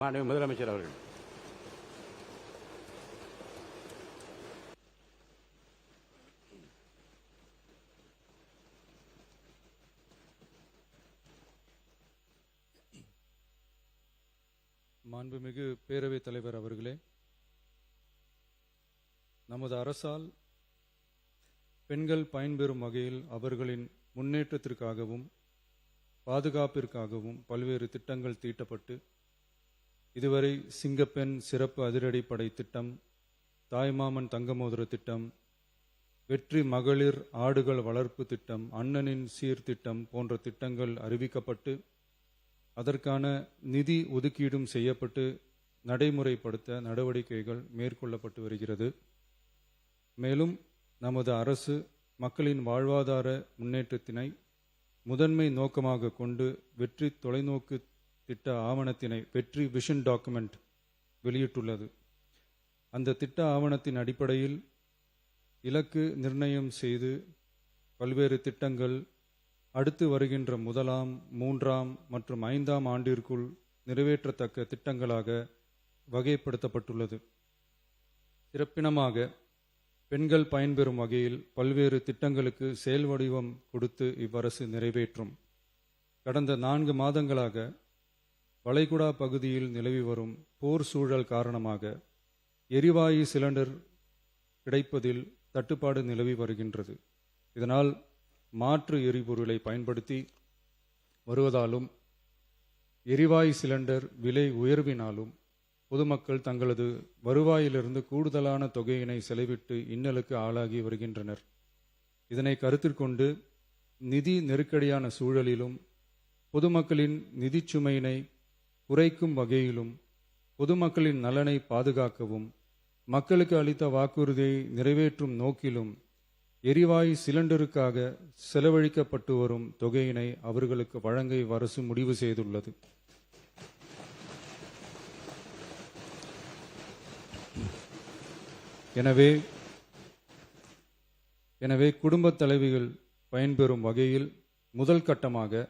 மாண்புமிகு முதலமைச்சர் அவர்கள். மாண்புமிகு பேரவைத் தலைவர் அவர்களே, நமது அரசால் பெண்கள் பயன்பெறும் வகையில் அவர்களின் முன்னேற்றத்திற்காகவும் பாதுகாப்பிற்காகவும் பல்வேறு திட்டங்கள் தீட்டப்பட்டு இதுவரை சிங்கப்பெண் சிறப்பு அதிரடிப்படை திட்டம், தாய்மாமன் தங்கமோதிர திட்டம், வெற்றி மகளிர் ஆடுகள் வளர்ப்பு திட்டம், அண்ணனின் சீர்திட்டம் போன்ற திட்டங்கள் அறிவிக்கப்பட்டு அதற்கான நிதி ஒதுக்கீடும் செய்யப்பட்டு நடைமுறைப்படுத்த நடவடிக்கைகள் மேற்கொள்ளப்பட்டு வருகிறது. மேலும் நமது அரசு மக்களின் வாழ்வாதார முன்னேற்றத்தினை முதன்மை நோக்கமாக கொண்டு வெற்றி தொலைநோக்கு திட்ட ஆவணத்தினை வெற்றி விஷன் டாக்குமெண்ட் வெளியிட்டுள்ளது. அந்த திட்ட ஆவணத்தின் அடிப்படையில் இலக்கு நிர்ணயம் செய்து பல்வேறு திட்டங்கள் அடுத்து வருகின்ற 1ஆம், 3ஆம் மற்றும் 5ஆம் ஆண்டிற்குள் நிறைவேற்றத்தக்க திட்டங்களாக வகைப்படுத்தப்பட்டுள்ளது. சிறப்பினமாக பெண்கள் பயன்பெறும் வகையில் பல்வேறு திட்டங்களுக்கு செயல் வடிவம் கொடுத்து இவ்வரசு நிறைவேற்றும். கடந்த 4 மாதங்களாக வளைகுடா பகுதியில் நிலவி வரும் போர் சூழல் காரணமாக எரிவாயு சிலிண்டர் கிடைப்பதில் தட்டுப்பாடு நிலவி வருகின்றது. இதனால் மாற்று எரிபொருளை பயன்படுத்தி வருவதாலும் எரிவாயு சிலிண்டர் விலை உயர்வினாலும் பொதுமக்கள் தங்களது வருவாயிலிருந்து கூடுதலான தொகையினை செலவிட்டு இன்னலுக்கு ஆளாகி வருகின்றனர். இதனை கருத்திற்கொண்டு நிதி நெருக்கடியான சூழலிலும் பொதுமக்களின் நிதிச்சுமையினை குறைக்கும் வகையிலும் பொதுமக்களின் நலனை பாதுகாக்கவும் மக்களுக்கு அளித்த வாக்குறுதியை நிறைவேற்றும் நோக்கிலும் எரிவாயு சிலிண்டருக்காக செலவழிக்கப்பட்டு வரும் தொகையினை அவர்களுக்கு வழங்க இவ்வரசு முடிவு செய்துள்ளது. எனவே குடும்பத் தலைவிகள் பயன்பெறும் வகையில் முதல் கட்டமாக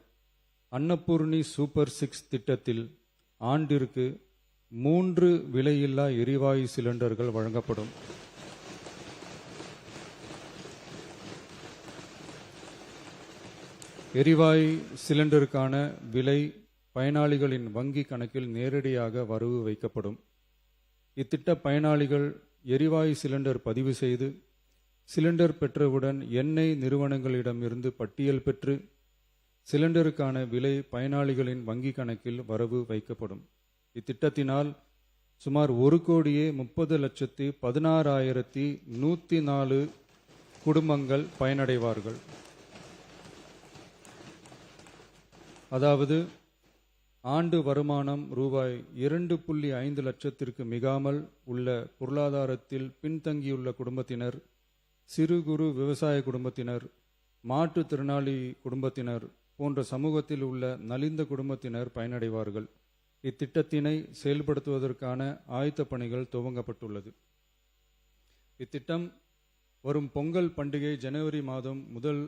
அன்னபூர்ணி சூப்பர் 6 திட்டத்தில் ஆண்டிற்கு 3 விலையில்லா எரிவாயு சிலிண்டர்கள் வழங்கப்படும். எரிவாயு சிலிண்டருக்கான விலை பயனாளிகளின் வங்கி கணக்கில் நேரடியாக வரவு வைக்கப்படும். இத்திட்ட பயனாளிகள் எரிவாயு சிலிண்டர் பதிவு செய்து சிலிண்டர் பெற்றவுடன் எண்ணெய் நிறுவனங்களிடமிருந்து பட்டியல் பெற்று சிலிண்டருக்கான விலை பயனாளிகளின் வங்கி கணக்கில் வரவு வைக்கப்படும். இத்திட்டத்தினால் சுமார் 1,30,16,104 குடும்பங்கள் பயனடைவார்கள். அதாவது ஆண்டு வருமானம் ரூபாய் 2.5 லட்சத்திற்கு மிகாமல் உள்ள பொருளாதாரத்தில் பின்தங்கியுள்ள குடும்பத்தினர், சிறு குறு விவசாய குடும்பத்தினர், மாற்றுத்திறனாளி குடும்பத்தினர் போன்ற சமூகத்தில் உள்ள நலிந்த குடும்பத்தினர் பயனடைவார்கள். இத்திட்டத்தினை செயல்படுத்துவதற்கான ஆயத்த பணிகள் துவங்கப்பட்டுள்ளது. இத்திட்டம் வரும் பொங்கல் பண்டிகை ஜனவரி மாதம் முதல்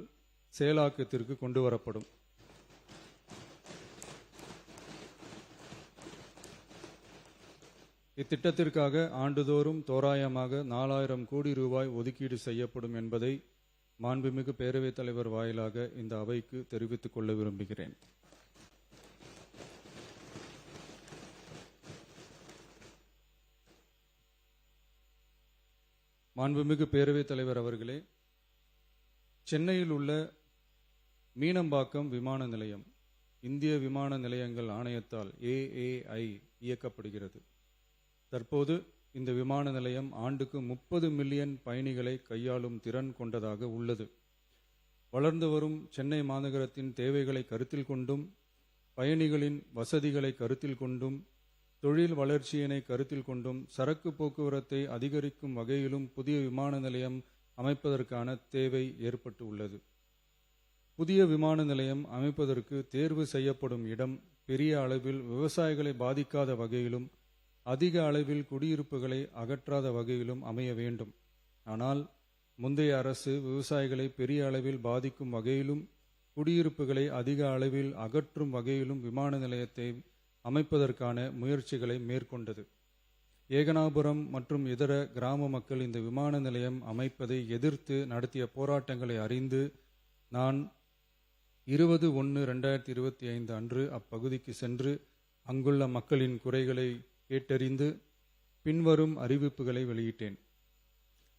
செயலாக்கத்திற்கு கொண்டு வரப்படும். இத்திட்டத்திற்காக ஆண்டுதோறும் தோராயமாக 4000 கோடி ரூபாய் ஒதுக்கீடு செய்யப்படும் என்பதை மாண்புமிகு பேரவைத் தலைவர் வாயிலாக இந்த அவைக்கு தெரிவித்துக் கொள்ள விரும்புகிறேன். மாண்புமிகு பேரவைத் தலைவர் அவர்களே, சென்னையில் உள்ள மீனம்பாக்கம் விமான நிலையம் இந்திய விமான நிலையங்கள் ஆணையத்தால் AAI இயக்கப்படுகிறது. தற்போது இந்த விமான நிலையம் ஆண்டுக்கு 30 மில்லியன் பயணிகளை கையாளும் திறன் கொண்டதாக உள்ளது. வளர்ந்து வரும் சென்னை மாநகரத்தின் தேவைகளை கருத்தில் கொண்டும் பயணிகளின் வசதிகளை கருத்தில் கொண்டும் தொழில் வளர்ச்சியினை கருத்தில் கொண்டும் சரக்கு போக்குவரத்தை அதிகரிக்கும் வகையிலும் புதிய விமான நிலையம் அமைப்பதற்கான தேவை ஏற்பட்டு உள்ளது. புதிய விமான நிலையம் அமைப்பதற்கு தேர்வு செய்யப்படும் இடம் பெரிய அளவில் விவசாயிகளை பாதிக்காத வகையிலும் அதிக அளவில் குடியிருப்புகளை அகற்றாத வகையிலும் அமைய வேண்டும். ஆனால் முந்தைய அரசு விவசாயிகளை பெரிய அளவில் பாதிக்கும் வகையிலும் குடியிருப்புகளை அதிக அளவில் அகற்றும் வகையிலும் விமான நிலையத்தை அமைப்பதற்கான முயற்சிகளை மேற்கொண்டது. ஏகனாபுரம் மற்றும் இதர கிராம மக்கள் இந்த விமான நிலையம் அமைப்பதை எதிர்த்து நடத்திய போராட்டங்களை அறிந்து நான் 20/1/2025 அன்று அப்பகுதிக்கு சென்று அங்குள்ள மக்களின் குறைகளை கேட்டறிந்து பின்வரும் அறிவிப்புகளை வெளியிட்டேன்.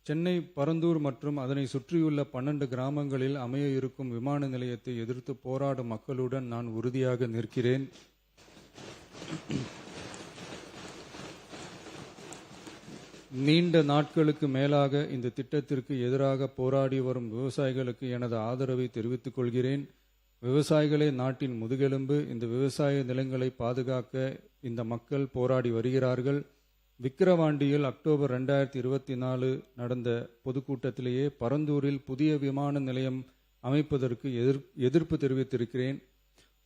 சென்னை பரந்தூர் மற்றும் அதனை சுற்றியுள்ள 12 கிராமங்களில் அமைய இருக்கும் விமான நிலையத்தை எதிர்த்து போராடும் மக்களுடன் நான் உறுதியாக நிற்கிறேன். நீண்ட நாட்களுக்கு மேலாக இந்த திட்டத்திற்கு எதிராக போராடி வரும் விவசாயிகளுக்கு எனது ஆதரவை தெரிவித்துக் கொள்கிறேன். விவசாயிகளே நாட்டின் முதுகெலும்பு. இந்த விவசாய நிலங்களை பாதுகாக்க இந்த மக்கள் போராடி வருகிறார்கள். விக்கிரவாண்டியில் அக்டோபர் 2024 நடந்த பொதுக்கூட்டத்திலேயே பரந்தூரில் புதிய விமான நிலையம் அமைப்பதற்கு எதிர்ப்பு தெரிவித்திருக்கிறேன்.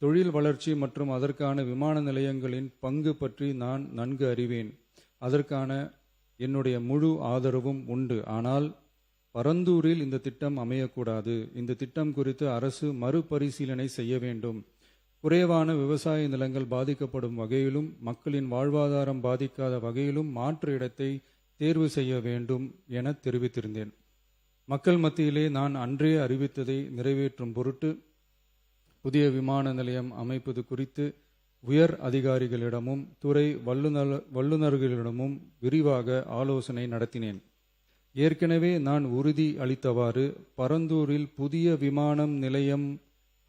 தொழில் வளர்ச்சி மற்றும் அதற்கான விமான நிலையங்களின் பங்கு பற்றி நான் நன்கு அறிவேன். அதற்கான என்னுடைய முழு ஆதரவும் உண்டு. ஆனால் பரந்தூரில் இந்த திட்டம் அமையக்கூடாது. இந்த திட்டம் குறித்து அரசு மறுபரிசீலனை செய்ய வேண்டும். குறைவான விவசாய நிலங்கள் பாதிக்கப்படும் வகையிலும் மக்களின் வாழ்வாதாரம் பாதிக்காத வகையிலும் மாற்று இடத்தை தேர்வு செய்ய வேண்டும் என தெரிவித்திருந்தேன். மக்கள் மத்தியிலே நான் அன்றே அறிவித்ததை நிறைவேற்றும் பொருட்டு புதிய விமான நிலையம் அமைப்பது குறித்து உயர் அதிகாரிகளிடமும் துறை வல்லுநர்களிடமும் விரிவாக ஆலோசனை நடத்தினேன். ஏற்கனவே நான் உறுதி அளித்தவாறு பரந்தூரில் புதிய விமான நிலையம்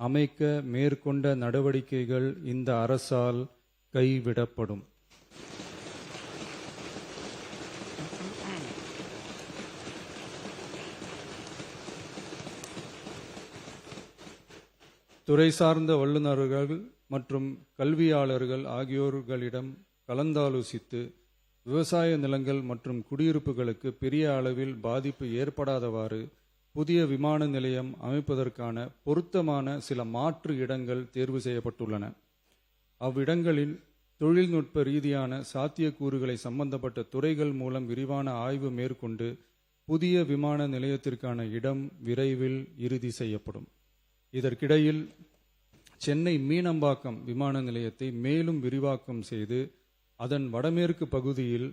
அமைக்க மேற்கொண்ட நடவடிக்கைகள் இந்த அரசால் கைவிடப்படும். துறை சார்ந்த வல்லுநர்கள் மற்றும் கல்வியாளர்கள் ஆகியோர்களிடம் கலந்தாலோசித்து விவசாய நிலங்கள் மற்றும் குடியிருப்புகளுக்கு பெரிய அளவில் பாதிப்பு ஏற்படாதவாறு புதிய விமான நிலையம் அமைப்பதற்கான பொருத்தமான சில மாற்று இடங்கள் தேர்வு செய்யப்பட்டுள்ளன. அவ்விடங்களில் தொழில்நுட்ப ரீதியான சாத்தியக்கூறுகளை சம்பந்தப்பட்ட துறைகள் மூலம் விரிவான ஆய்வு மேற்கொண்டு புதிய விமான நிலையத்திற்கான இடம் விரைவில் இறுதி செய்யப்படும். இதற்கிடையில் சென்னை மீனம்பாக்கம் விமான நிலையத்தை மேலும் விரிவாக்கம் செய்து அதன் வடமேற்கு பகுதியில்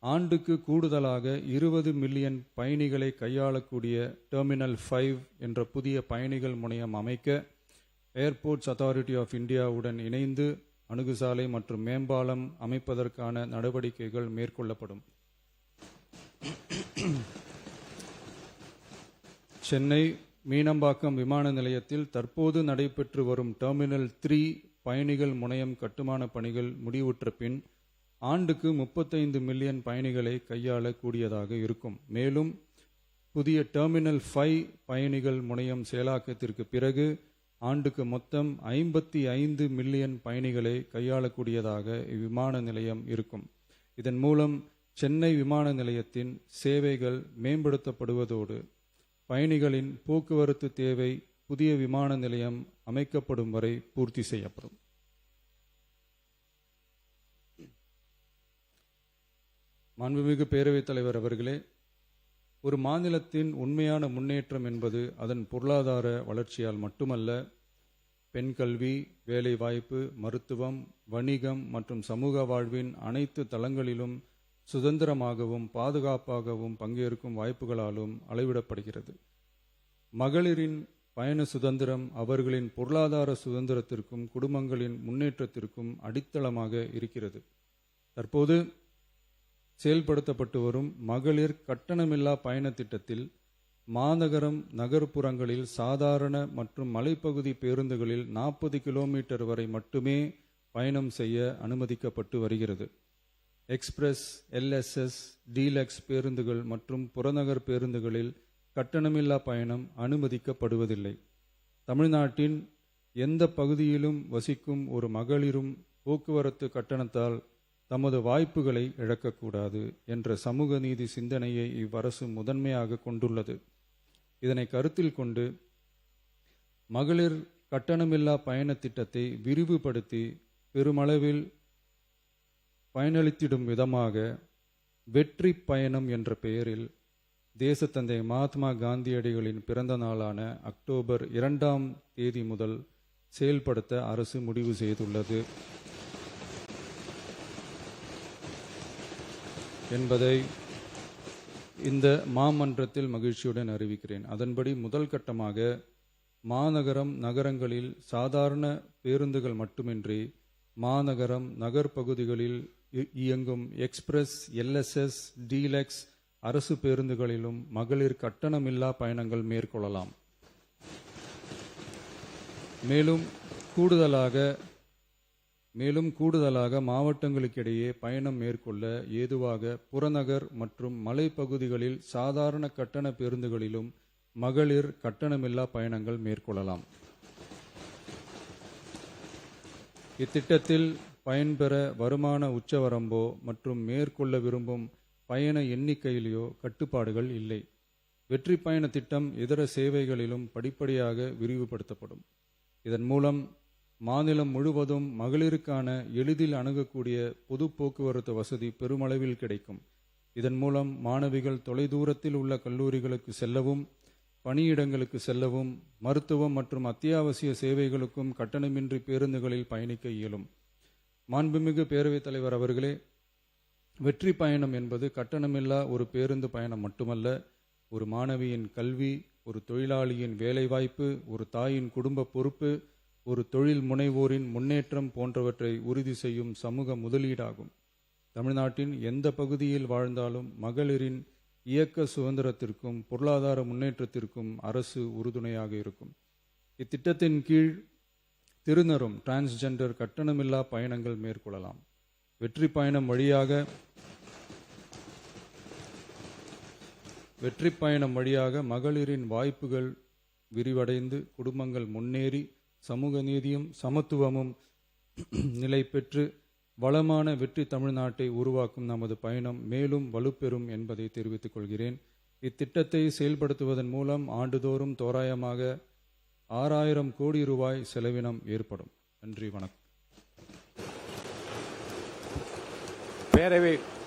ஆண்டுக்கு கூடுதலாக 20 மில்லியன் பயணிகளை கையாளக்கூடிய டெர்மினல் 5 என்ற புதிய பயணிகள் முனையம் அமைக்க ஏர்போர்ட்ஸ் அத்தாரிட்டி ஆஃப் இந்தியாவுடன் இணைந்து அணுகுசாலை மற்றும் மேம்பாலம் அமைப்பதற்கான நடவடிக்கைகள் மேற்கொள்ளப்படும். சென்னை மீனம்பாக்கம் விமான நிலையத்தில் தற்போது நடைபெற்று வரும் டெர்மினல் 3 பயணிகள் முனையம் கட்டுமான பணிகள் முடிவுற்ற பின் ஆண்டுக்கு 35 மில்லியன் பயணிகளை கையாளக்கூடியதாக இருக்கும். மேலும் புதிய டெர்மினல் 5 பயணிகள் முனையம் செயலாக்கத்திற்கு பிறகு ஆண்டுக்கு மொத்தம் 55 மில்லியன் பயணிகளை கையாளக்கூடியதாக இவ்விமான நிலையம் இருக்கும். இதன் மூலம் சென்னை விமான நிலையத்தின் சேவைகள் மேம்படுத்தப்படுவதோடு பயணிகளின் போக்குவரத்து தேவை புதிய விமான நிலையம் அமைக்கப்படும் வரை பூர்த்தி செய்யப்படும். மாண்புமிகு பேரவைத் தலைவர் அவர்களே, ஒரு மாநிலத்தின் உண்மையான முன்னேற்றம் என்பது அதன் பொருளாதார வளர்ச்சியால் மட்டுமல்ல, பெண் கல்வி, வேலைவாய்ப்பு, மருத்துவம், வணிகம் மற்றும் சமூக வாழ்வின் அனைத்து தளங்களிலும் சுதந்திரமாகவும் பாதுகாப்பாகவும் பங்கேற்கும் வாய்ப்புகளாலும் அளவிடப்படுகிறது. மகளிரின் பயண சுதந்திரம் அவர்களின் பொருளாதார சுதந்திரத்திற்கும் குடும்பங்களின் முன்னேற்றத்திற்கும் அடித்தளமாக இருக்கிறது. தற்போது செயல்படுத்தப்பட்டு வரும் மகளிர் கட்டணமில்லா பயண திட்டத்தில் மாநகரம் நகர்ப்புறங்களில் சாதாரண மற்றும் மலைப்பகுதி பேருந்துகளில் 40 கிலோமீட்டர் வரை மட்டுமே பயணம் செய்ய அனுமதிக்கப்பட்டு வருகிறது. எக்ஸ்பிரஸ், LSS, டீலக்ஸ் பேருந்துகள் மற்றும் புறநகர் பேருந்துகளில் கட்டணமில்லா பயணம் அனுமதிக்கப்படுவதில்லை. தமிழ்நாட்டின் எந்த பகுதியிலும் வசிக்கும் ஒரு மகளிரும் போக்குவரத்து கட்டணத்தால் தமது வாய்ப்புகளை இழக்கக்கூடாது என்ற சமூக நீதி சிந்தனையை இவ்வரசு முதன்மையாக கொண்டுள்ளது. இதனை கருத்தில் கொண்டு மகளிர் கட்டணமில்லா பயண திட்டத்தை விரிவுபடுத்தி பெருமளவில் பயனளித்திடும் விதமாக வெற்றி பயணம் என்ற பெயரில் தேசத்தந்தை மகாத்மா காந்தியடிகளின் பிறந்த நாளான அக்டோபர் 2ஆம் தேதி முதல் செயல்படுத்த அரசு முடிவு செய்துள்ளது. என்பதை இந்த மாமன்றத்தில் மகிழ்ச்சியுடன் அறிவிக்கிறேன். அதன்படி முதல் கட்டமாக மாநகரம் நகரங்களில் சாதாரண பேருந்துகள் மட்டுமின்றி மாநகரம் நகர்ப்பகுதிகளில் இயங்கும் எக்ஸ்பிரஸ், LSS, டீலக்ஸ் அரசு பேருந்துகளிலும் மகளிர் கட்டணமில்லா பயணங்கள் மேற்கொள்ளலாம். மேலும் கூடுதலாக மாவட்டங்களுக்கிடையே பயணம் மேற்கொள்ள ஏதுவாக புறநகர் மற்றும் மலைப்பகுதிகளில் சாதாரண கட்டண பேருந்துகளிலும் மகளிர் கட்டணமில்லா பயணங்கள் மேற்கொள்ளலாம். இத்திட்டத்தில் பயன்பெற வருமான உச்சவரம்போ மற்றும் மேற்கொள்ள விரும்பும் பயண எண்ணிக்கையிலேயோ கட்டுப்பாடுகள் இல்லை. வெற்றி பயண திட்டம் இதர சேவைகளிலும் படிப்படியாக விரிவுபடுத்தப்படும். இதன் மூலம் மாநிலம் முழுவதும் மகளிருக்கான எளிதில் அணுகக்கூடிய பொது போக்குவரத்து வசதி பெருமளவில் கிடைக்கும். இதன் மூலம் மாணவிகள் தொலைதூரத்தில் உள்ள கல்லூரிகளுக்கு செல்லவும், பணியிடங்களுக்கு செல்லவும், மருத்துவம் மற்றும் அத்தியாவசிய சேவைகளுக்கும் கட்டணமின்றி பேருந்துகளில் பயணிக்க இயலும். மாண்புமிகு பேரவைத் தலைவர் அவர்களே, வெற்றி பயணம் என்பது கட்டணமில்லா ஒரு பேருந்து பயணம் மட்டுமல்ல, ஒரு மாணவியின் கல்வி, ஒரு தொழிலாளியின் வேலைவாய்ப்பு, ஒரு தாயின் குடும்ப பொறுப்பு, ஒரு தொழில் முனைவோரின் முன்னேற்றம் போன்றவற்றை உறுதி செய்யும் சமூக முதலீடாகும். தமிழ்நாட்டின் எந்த பகுதியில் வாழ்ந்தாலும் மகளிரின் இயக்க சுதந்திரத்திற்கும் பொருளாதார முன்னேற்றத்திற்கும் அரசு உறுதுணையாக இருக்கும். இத்திட்டத்தின் கீழ் திருநரும் டிரான்ஸ்ஜெண்டர் கட்டணமில்லா பயணங்கள் மேற்கொள்ளலாம். வெற்றி பயணம் வழியாக மகளிரின் வாய்ப்புகள் விரிவடைந்து குடும்பங்கள் முன்னேறி சமூக நீதியும் சமத்துவமும் நிலை பெற்று வளமான வெற்றி தமிழ்நாட்டை உருவாக்கும் நமது பயணம் மேலும் வலுப்பெறும் என்பதை தெரிவித்துக் கொள்கிறேன். இத்திட்டத்தை செயல்படுத்துவதன் மூலம் ஆண்டுதோறும் தோராயமாக 6000 கோடி ரூபாய் செலவினம் ஏற்படும். நன்றி, வணக்கம். பேரவை